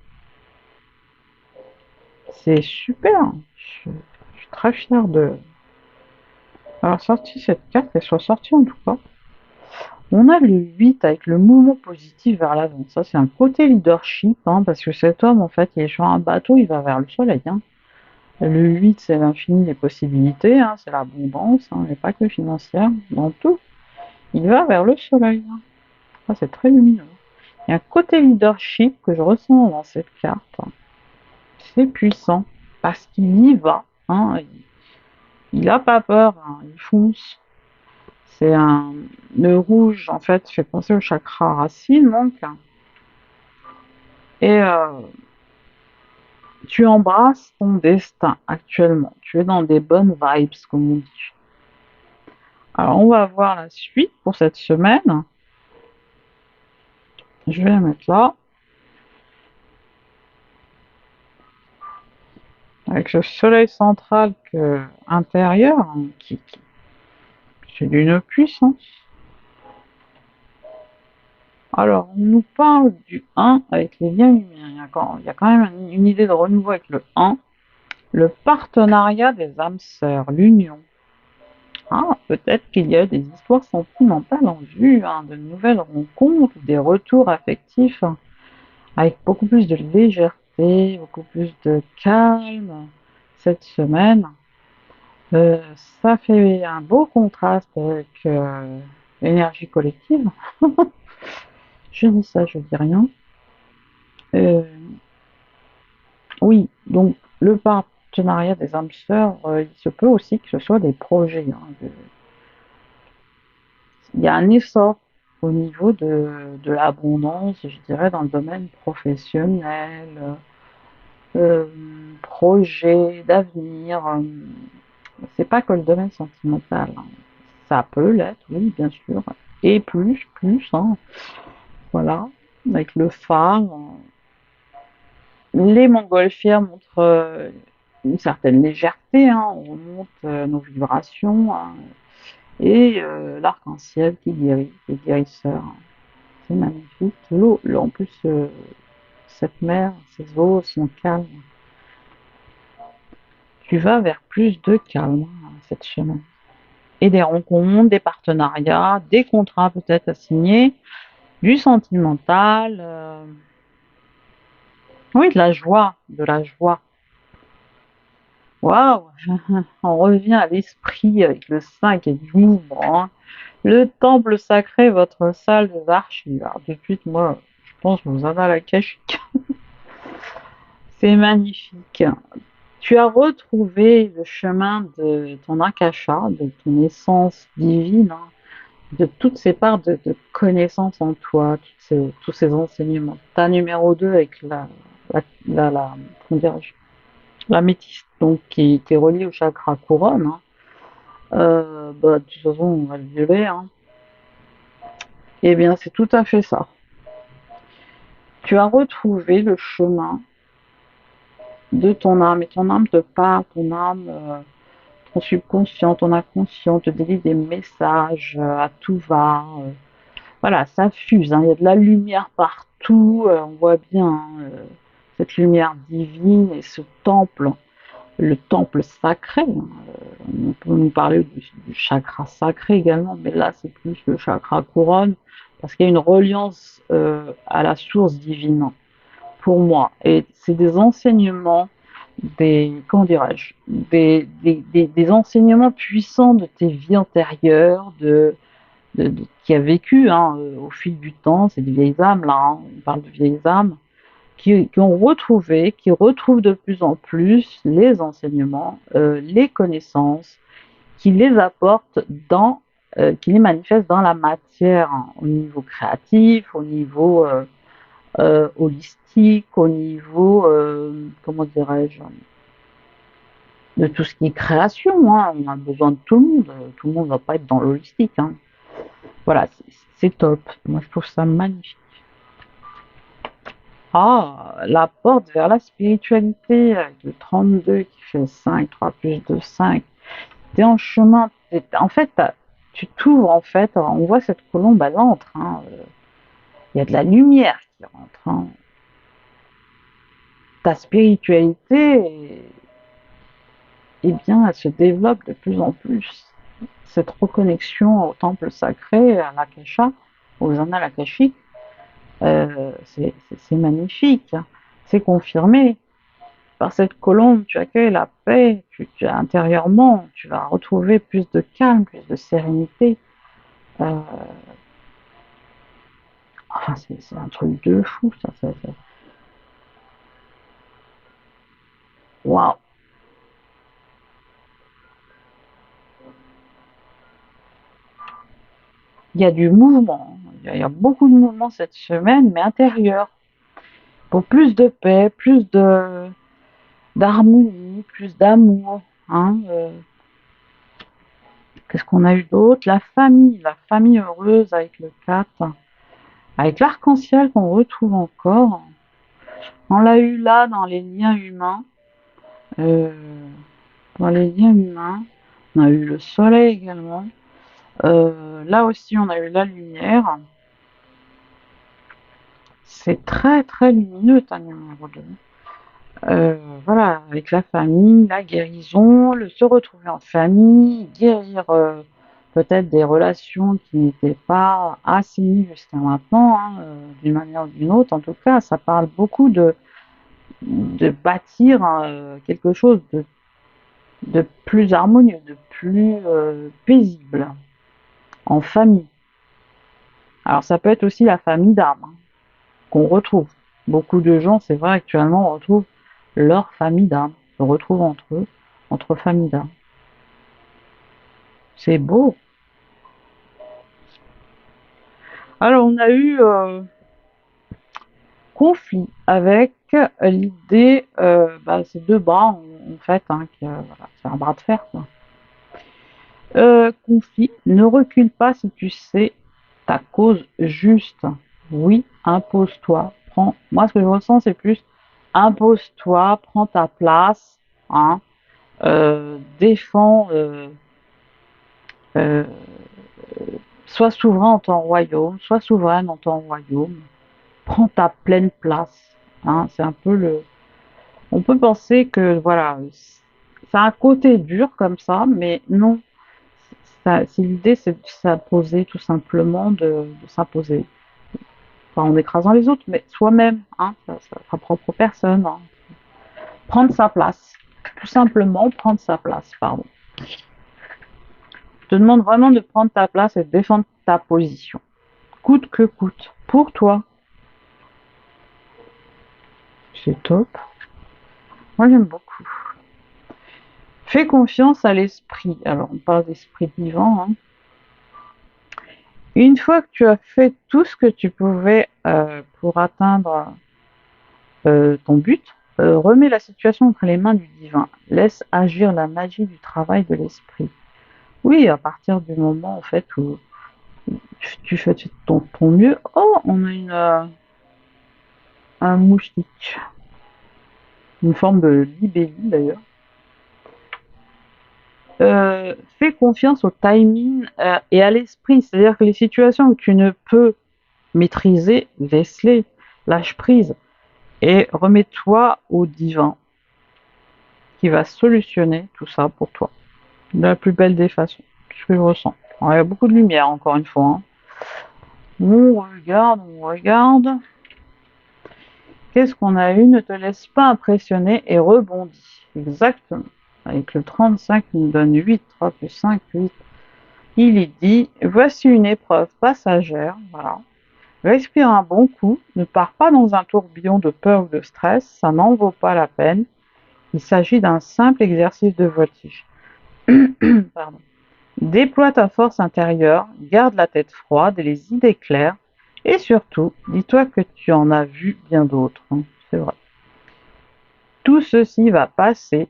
Speaker 1: C'est super. Je suis très fière de avoir sorti cette carte, qu'elle soit sortie en tout cas. On a le 8 avec le mouvement positif vers l'avant. Ça, c'est un côté leadership, hein, parce que cet homme, en fait, il est sur un bateau, il va vers le soleil, hein. Le 8, c'est l'infini des possibilités, hein, c'est l'abondance, hein, mais pas que financière, dans tout. Il va vers le soleil, hein. Ça, c'est très lumineux. Il y a un côté leadership que je ressens dans cette carte, hein. C'est puissant, parce qu'il y va, hein, il n'a pas peur, hein, il fonce. C'est un. Le rouge, en fait, fait penser au chakra racine, donc. Et tu embrasses ton destin actuellement. Tu es dans des bonnes vibes, comme on dit. Alors, on va voir la suite pour cette semaine. Je vais la mettre là. Avec le soleil central intérieur, hein, c'est d'une puissance. Alors, on nous parle du 1 avec les liens lumière. Il y a quand même une idée de renouveau avec le 1. Le partenariat des âmes sœurs, l'union. Ah, peut-être qu'il y a des histoires sentimentales en vue, hein, de nouvelles rencontres, des retours affectifs, hein, avec beaucoup plus de légèreté, beaucoup plus de calme cette semaine. Ça fait un beau contraste avec l'énergie collective. Je dis ça, je dis rien. Euh, oui, donc le partenariat des âmes sœurs, il se peut aussi que ce soit des projets, hein, il y a un essor au niveau de l'abondance, je dirais, dans le domaine professionnel, projet d'avenir. C'est pas que le domaine sentimental, hein. Ça peut l'être, oui, bien sûr. Et plus, hein. Voilà, avec le phare. Les montgolfières montrent une certaine légèreté, hein. On remonte nos vibrations, hein. Et l'arc-en-ciel qui guérit, les guérisseurs. C'est magnifique. L'eau, en plus, cette mer, ces eaux sont calmes. Tu vas vers plus de calme, hein, cette semaine. Et des rencontres, des partenariats, des contrats peut-être à signer, du sentimental. Oui, de la joie, de la joie. Waouh! On revient à l'esprit avec le 5 et du mouvement, hein. Le temple sacré, votre salle des archives. Alors, tout de suite, moi, je pense que vous en avez la cache. C'est magnifique. Tu as retrouvé le chemin de ton akasha, de ton essence divine, hein, de toutes ces parts de connaissances en toi, tous ces enseignements. Ta numéro 2 avec comment dirais-je, la métisse, donc qui est reliée au chakra couronne, hein. Bah, de toute façon, on va le violer, hein. Eh bien, c'est tout à fait ça. Tu as retrouvé le chemin de ton âme, et ton âme te parle, ton âme, ton subconscient, ton inconscient te délivre des messages à tout va. Voilà, ça fuse, hein, il y a de la lumière partout, on voit bien, hein, cette lumière divine et ce temple, le temple sacré, hein. On peut nous parler du chakra sacré également, mais là c'est plus le chakra couronne, parce qu'il y a une reliance à la source divine pour moi. Et c'est des enseignements, comment dirais-je, des enseignements puissants de tes vies antérieures, qui a vécu, hein, au fil du temps, c'est des vieilles âmes là, hein, on parle de vieilles âmes, qui ont retrouvé, qui retrouvent de plus en plus les enseignements, les connaissances, qui les apportent qui les manifestent dans la matière, hein, au niveau créatif, au niveau holistique, au niveau, comment dirais-je, de tout ce qui est création, hein. On a besoin de tout le monde ne va pas être dans l'holistique, hein. Voilà, c'est top. Moi, je trouve ça magnifique. Ah, la porte vers la spiritualité, avec le 32 qui fait 5, 3 plus 2, 5. T'es en chemin. En fait, tu t'ouvres, en fait. On voit cette colombe, elle entre, hein. Il y a de la lumière qui rentre, hein. Ta spiritualité, eh bien, elle se développe de plus en plus. Cette reconnexion au temple sacré, à l'Akasha, aux annales akashiques, c'est magnifique. C'est confirmé. Par cette colombe, tu accueilles la paix, intérieurement, tu vas retrouver plus de calme, plus de sérénité. Euh, enfin, c'est un truc de fou, ça. Waouh! Il y a du mouvement, il y a beaucoup de mouvement cette semaine, mais intérieur. Pour plus de paix, plus d'harmonie, plus d'amour, hein. Qu'est-ce qu'on a eu d'autre? La famille heureuse avec le 4, avec l'arc-en-ciel qu'on retrouve encore. On l'a eu là dans les liens humains. Euh, dans les liens humains, on a eu le soleil également. Là aussi, on a eu la lumière. C'est très très lumineux, ta numéro 2. Voilà, avec la famille, la guérison, le se retrouver en famille, guérir peut-être des relations qui n'étaient pas assainies jusqu'à maintenant, hein, d'une manière ou d'une autre. En tout cas, ça parle beaucoup de bâtir quelque chose de plus harmonieux, de plus paisible en famille. Alors ça peut être aussi la famille d'âme, hein, qu'on retrouve. Beaucoup de gens, c'est vrai, actuellement, retrouvent leur famille d'âme, se retrouvent entre eux, entre familles d'âme. C'est beau. Alors on a eu conflit avec l'idée, ces deux bras en fait, hein, voilà, c'est un bras de fer, quoi. Conflit, ne recule pas si tu sais ta cause juste. Oui, impose-toi. Moi, ce que je ressens, c'est plus impose-toi, prends ta place, hein, défends, euh, sois souverain en ton royaume, sois souveraine en ton royaume, prends ta pleine place, hein. C'est un peu le. On peut penser que, voilà, ça a un côté dur comme ça, mais non. L'idée, c'est de s'imposer, tout simplement, de s'imposer. Pas en écrasant les autres, mais soi-même, hein, sa propre personne, hein. Prendre sa place. Tout simplement, prendre sa place, pardon. Je te demande vraiment de prendre ta place et de défendre ta position. Coûte que coûte. Pour toi. C'est top. Moi, j'aime beaucoup. Fais confiance à l'esprit. Alors, on parle d'esprit vivant, hein. Une fois que tu as fait tout ce que tu pouvais pour atteindre ton but, remets la situation entre les mains du divin. Laisse agir la magie du travail de l'esprit. Oui, à partir du moment en fait où tu fais ton mieux. Oh, on a un moustique, une forme de libellule d'ailleurs. Fais confiance au timing et à l'esprit, c'est-à-dire que les situations où tu ne peux maîtriser, laisse-les, lâche prise et remets-toi au divin qui va solutionner tout ça pour toi de la plus belle des façons. C'est ce que je ressens. Alors, il y a beaucoup de lumière encore une fois, hein. On regarde, on regarde. Qu'est-ce qu'on a eu? Ne te laisse pas impressionner et rebondis. Exactement. Avec le 35, il nous donne 8. 3 plus 5, 8. Il est dit, voici une épreuve passagère. Voilà. Respire un bon coup. Ne pars pas dans un tourbillon de peur ou de stress. Ça n'en vaut pas la peine. Il s'agit d'un simple exercice de voltige. Pardon. Déploie ta force intérieure. Garde la tête froide et les idées claires. Et surtout, dis-toi que tu en as vu bien d'autres. C'est vrai. Tout ceci va passer,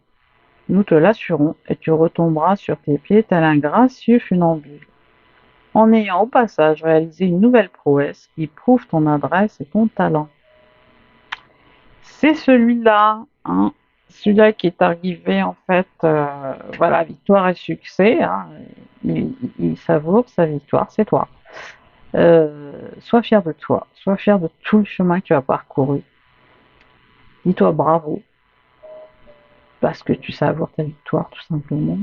Speaker 1: nous te l'assurons, et tu retomberas sur tes pieds tel un gracieux funambule, en ayant au passage réalisé une nouvelle prouesse qui prouve ton adresse et ton talent. C'est celui-là, hein, celui-là qui est arrivé en fait, voilà, victoire et succès, hein, il savoure sa victoire, c'est toi. Sois fier de toi, sois fier de tout le chemin que tu as parcouru. Dis-toi bravo, parce que tu savoures ta victoire tout simplement.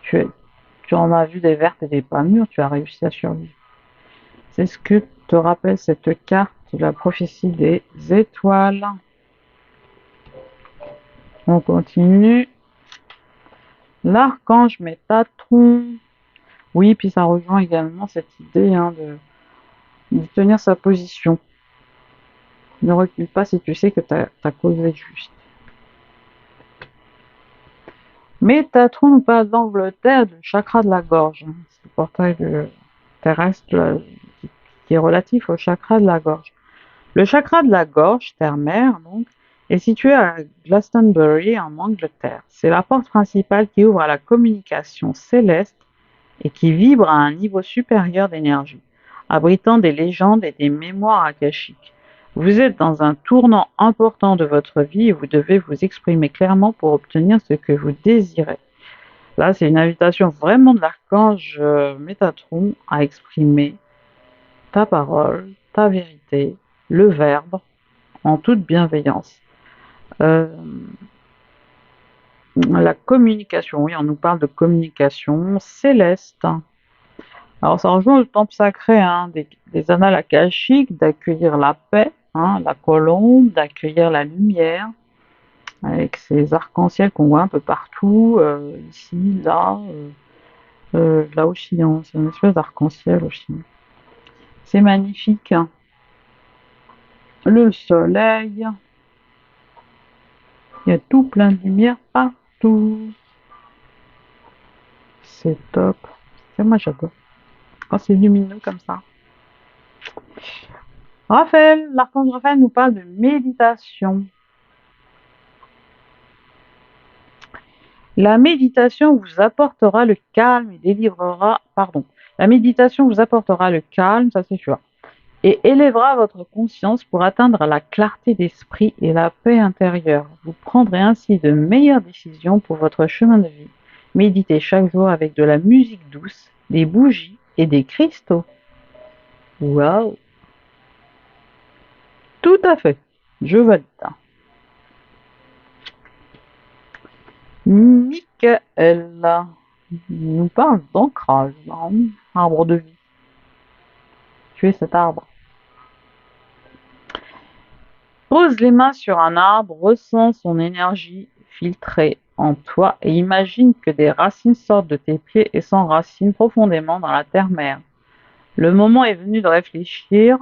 Speaker 1: Tu, tu en as vu des vertes et des pas mûres, tu as réussi à survivre. C'est ce que te rappelle cette carte de la prophétie des étoiles. On continue. L'archange Métatron. Oui, puis ça rejoint également cette idée de tenir sa position. Ne recule pas si tu sais que ta cause est juste. Métatron nous parle d'Angleterre, du chakra de la gorge. C'est le portail terrestre qui est relatif au chakra de la gorge. Le chakra de la gorge, terre-mère, donc, est situé à Glastonbury, en Angleterre. C'est la porte principale qui ouvre à la communication céleste et qui vibre à un niveau supérieur d'énergie, abritant des légendes et des mémoires akashiques. Vous êtes dans un tournant important de votre vie et vous devez vous exprimer clairement pour obtenir ce que vous désirez. Là, c'est une invitation vraiment de l'archange Métatron à exprimer ta parole, ta vérité, le verbe, en toute bienveillance. La communication, oui, on nous parle de communication céleste. Alors ça rejoint le temple sacré, hein, des annales akashiques, d'accueillir la paix, hein, la colombe, d'accueillir la lumière, avec ces arcs-en-ciel qu'on voit un peu partout, ici, là aussi, hein, c'est une espèce d'arc-en-ciel aussi. C'est magnifique. Le soleil, il y a tout plein de lumière partout. C'est top. Moi j'adore. Quand c'est lumineux comme ça. Raphaël, l'archange Raphaël nous parle de méditation. La méditation vous apportera le calme et délivrera, pardon, la méditation vous apportera le calme, ça c'est sûr, et élèvera votre conscience pour atteindre la clarté d'esprit et la paix intérieure. Vous prendrez ainsi de meilleures décisions pour votre chemin de vie. Méditez chaque jour avec de la musique douce, des bougies et des cristaux. Waouh! Tout à fait, je valide. Michael nous parle d'ancrage, arbre de vie. Tu es cet arbre. Pose les mains sur un arbre, ressens son énergie filtrée en toi et imagine que des racines sortent de tes pieds et s'enracinent profondément dans la terre-mère. Le moment est venu de réfléchir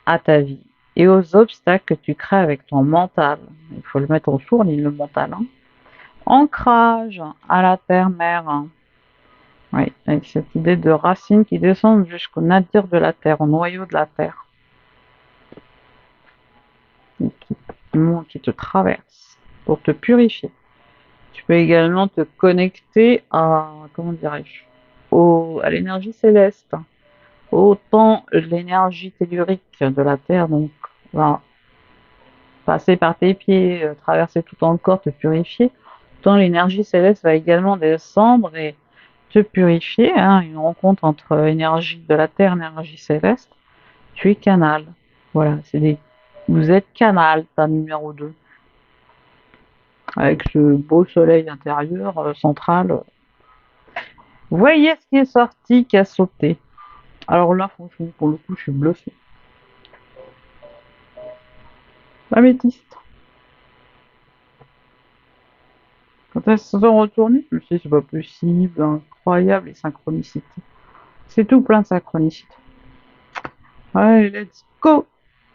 Speaker 1: à ta vie et aux obstacles que tu crées avec ton mental. Il faut le mettre en sourdine, le mental. Hein. Ancrage à la terre-mère. Hein. Oui, avec cette idée de racines qui descendent jusqu'au nadir de la terre, au noyau de la terre, et qui te traverse pour te purifier. Tu peux également te connecter à, comment dirais-je, à l'énergie céleste, autant l'énergie tellurique de la terre, donc va passer par tes pieds, traverser tout ton corps, te purifier, autant l'énergie céleste va également descendre et te purifier, hein, une rencontre entre énergie de la terre et énergie céleste, tu es canal. Voilà, vous êtes canal, ta numéro 2, avec ce beau soleil intérieur central. Voyez ce qui est sorti, qui a sauté. Alors là, franchement, pour le coup, je suis bluffée. L'améthyste. Quand elles se sont retournées, je me suis dit, c'est pas possible, incroyable les synchronicités. C'est tout plein de synchronicités. Allez, let's go.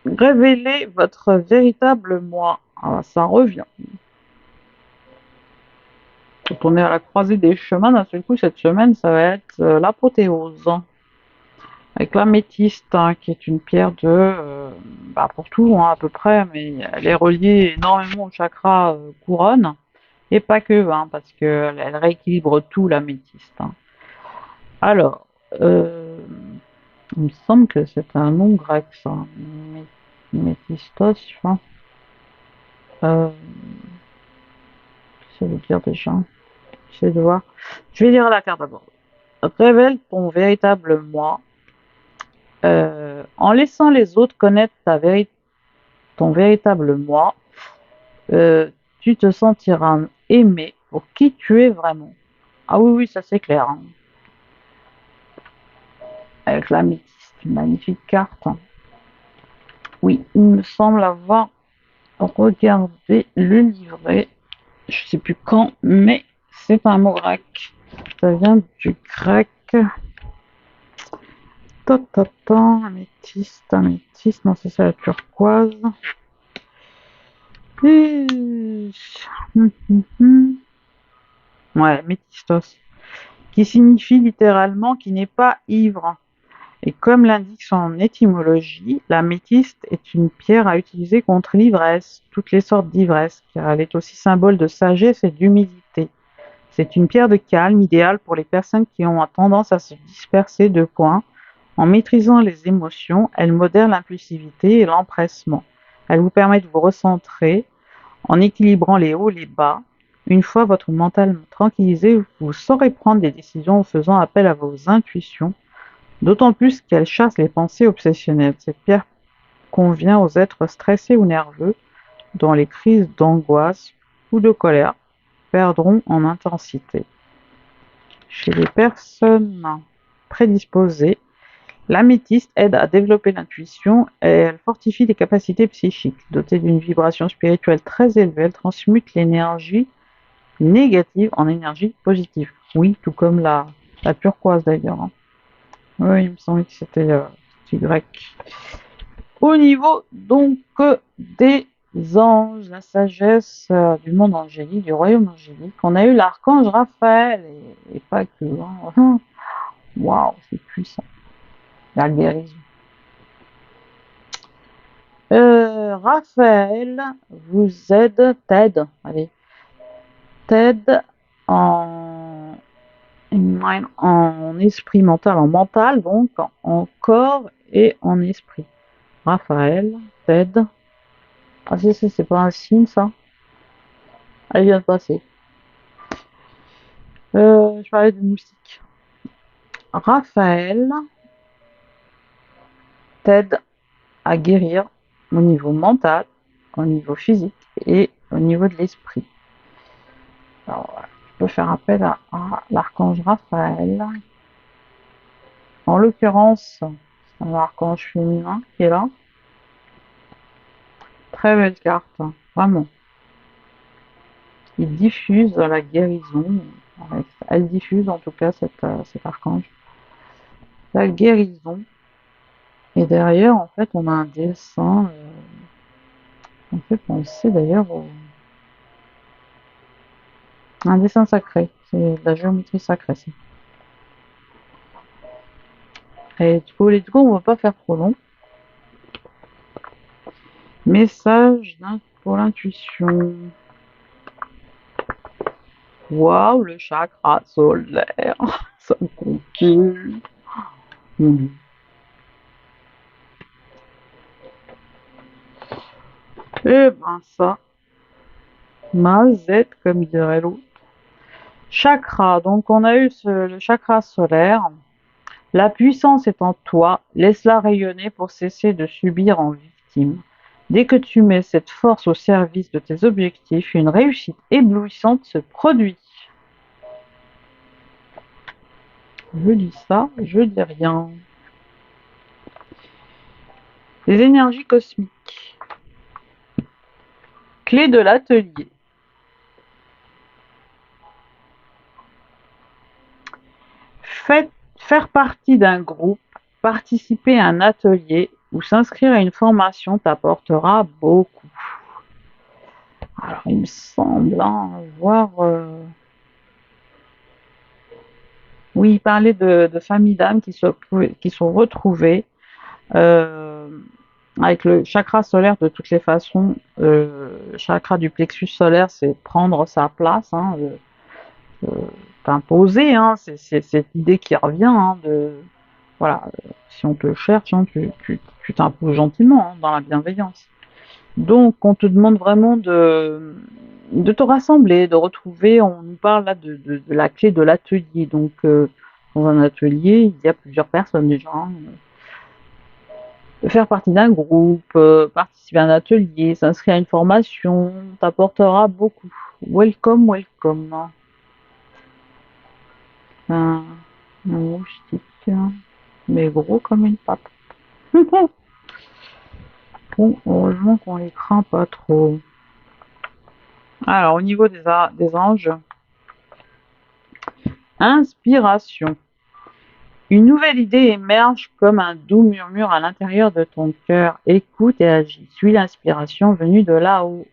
Speaker 1: Révélez votre véritable moi. Ah, ça revient. Quand on est à la croisée des chemins, d'un seul coup, cette semaine, ça va être l'apothéose. Avec l'améthyste, hein, qui est une pierre de, pour tout, hein, à peu près, mais elle est reliée énormément au chakra couronne, et pas que, hein, parce qu'elle rééquilibre tout, l'améthyste. Hein. Alors, il me semble que c'est un nom grec, ça. Métistos, enfin. Qu'est-ce que ça veut dire déjà? J'essaie de voir. Je vais lire la carte d'abord. Révèle ton véritable moi. En laissant les autres connaître ton véritable moi, tu te sentiras aimé pour qui tu es vraiment. Ah oui, oui, ça c'est clair. Hein. Avec l'améthyste, une magnifique carte. Oui, il me semble avoir regardé le livret. Je sais plus quand, mais c'est un mot grec. Ça vient du grec. Améthyste, améthyste, non, c'est ça la turquoise. Ouais, métistos. Qui signifie littéralement qui n'est pas ivre. Et comme l'indique son étymologie, l'améthyste est une pierre à utiliser contre l'ivresse, toutes les sortes d'ivresse, car elle est aussi symbole de sagesse et d'humilité. C'est une pierre de calme idéale pour les personnes qui ont tendance à se disperser de points. En maîtrisant les émotions, elle modère l'impulsivité et l'empressement. Elle vous permet de vous recentrer en équilibrant les hauts et les bas. Une fois votre mental tranquillisé, vous saurez prendre des décisions en faisant appel à vos intuitions, d'autant plus qu'elle chasse les pensées obsessionnelles. Cette pierre convient aux êtres stressés ou nerveux, dont les crises d'angoisse ou de colère perdront en intensité. Chez les personnes prédisposées, l'améthyste aide à développer l'intuition et elle fortifie les capacités psychiques. Dotée d'une vibration spirituelle très élevée, elle transmute l'énergie négative en énergie positive. Oui, tout comme la turquoise d'ailleurs. Hein. Oui, il me semblait que c'était grec. Au niveau donc des anges, la sagesse du monde angélique, du royaume angélique, on a eu l'archange Raphaël et pas que. Hein. Waouh, c'est puissant. La guérison. Raphaël vous t'aide, allez, t'aide en, en esprit mental, en mental donc, en corps et en esprit. Raphaël t'aide. Ah si, c'est pas un signe ça. Elle vient de passer. Je parlais de moustique. Raphaël t'aide à guérir au niveau mental, au niveau physique et au niveau de l'esprit. Alors, voilà. Je peux faire appel à l'archange Raphaël. En l'occurrence, c'est un archange féminin qui est là. Très belle carte, vraiment. Il diffuse la guérison. Elle diffuse en tout cas cet archange. La guérison. Et derrière, en fait, on a un dessin, on fait penser d'ailleurs un dessin sacré. C'est de la géométrie sacrée, ça. Et du coup, on va pas faire trop long. Message pour l'intuition. Waouh, le chakra solaire, ça me concule. Mhm. Eh ben ça, mazette comme dirait l'autre. Chakra, donc on a eu le chakra solaire. La puissance est en toi, laisse-la rayonner pour cesser de subir en victime. Dès que tu mets cette force au service de tes objectifs, une réussite éblouissante se produit. Je dis ça, je dis rien. Les énergies cosmiques. Clé de l'atelier. Faire partie d'un groupe, participer à un atelier ou s'inscrire à une formation t'apportera beaucoup. Alors, il me semble voir... Oui, il parlait de familles d'âmes qui sont retrouvées euh, avec le chakra solaire de toutes les façons. Le chakra du plexus solaire, c'est prendre sa place, t'imposer. C'est cette idée qui revient de voilà, si on te cherche, tu t'imposes gentiment dans la bienveillance. Donc, on te demande vraiment de te rassembler, de retrouver. On nous parle là de la clé de l'atelier. Donc, dans un atelier, il y a plusieurs personnes déjà. Faire partie d'un groupe, participer à un atelier, s'inscrire à une formation, t'apportera beaucoup. Welcome, welcome. Un, un moustique, mais gros comme une pape. Bon, heureusement qu'on les craint pas trop. Alors, au niveau des anges, inspiration. Une nouvelle idée émerge comme un doux murmure à l'intérieur de ton cœur. Écoute et agis. Suis l'inspiration venue de là-haut.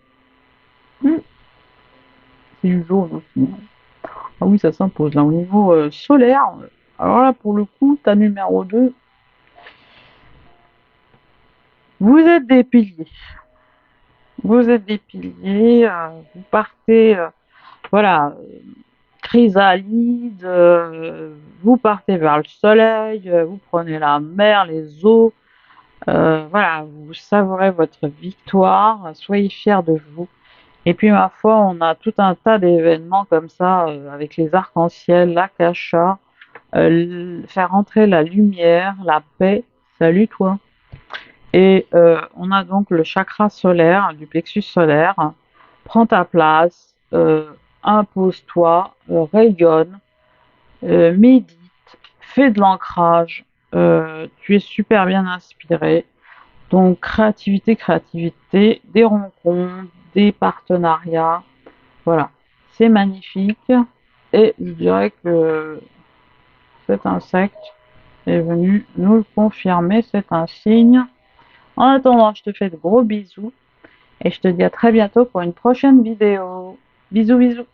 Speaker 1: C'est jaune aussi. Ah oui, ça s'impose là. Au niveau solaire, alors là, pour le coup, ta numéro 2, vous êtes des piliers. Vous êtes des piliers, vous partez, voilà, chrysalide, vous partez vers le soleil, vous prenez la mer, les eaux, voilà, vous savourez votre victoire, soyez fiers de vous. Et puis, ma foi, on a tout un tas d'événements comme ça, avec les arcs-en-ciel, l'akasha, faire entrer la lumière, la paix. Salut toi. Et on a donc le chakra solaire, du plexus solaire. Prends ta place, impose-toi, rayonne, médite, fais de l'ancrage. Tu es super bien inspiré. Donc créativité, créativité, des rencontres, des partenariats. Voilà, c'est magnifique. Et je dirais que cet insecte est venu nous le confirmer. C'est un signe. En attendant, je te fais de gros bisous et je te dis à très bientôt pour une prochaine vidéo. Bisous, bisous.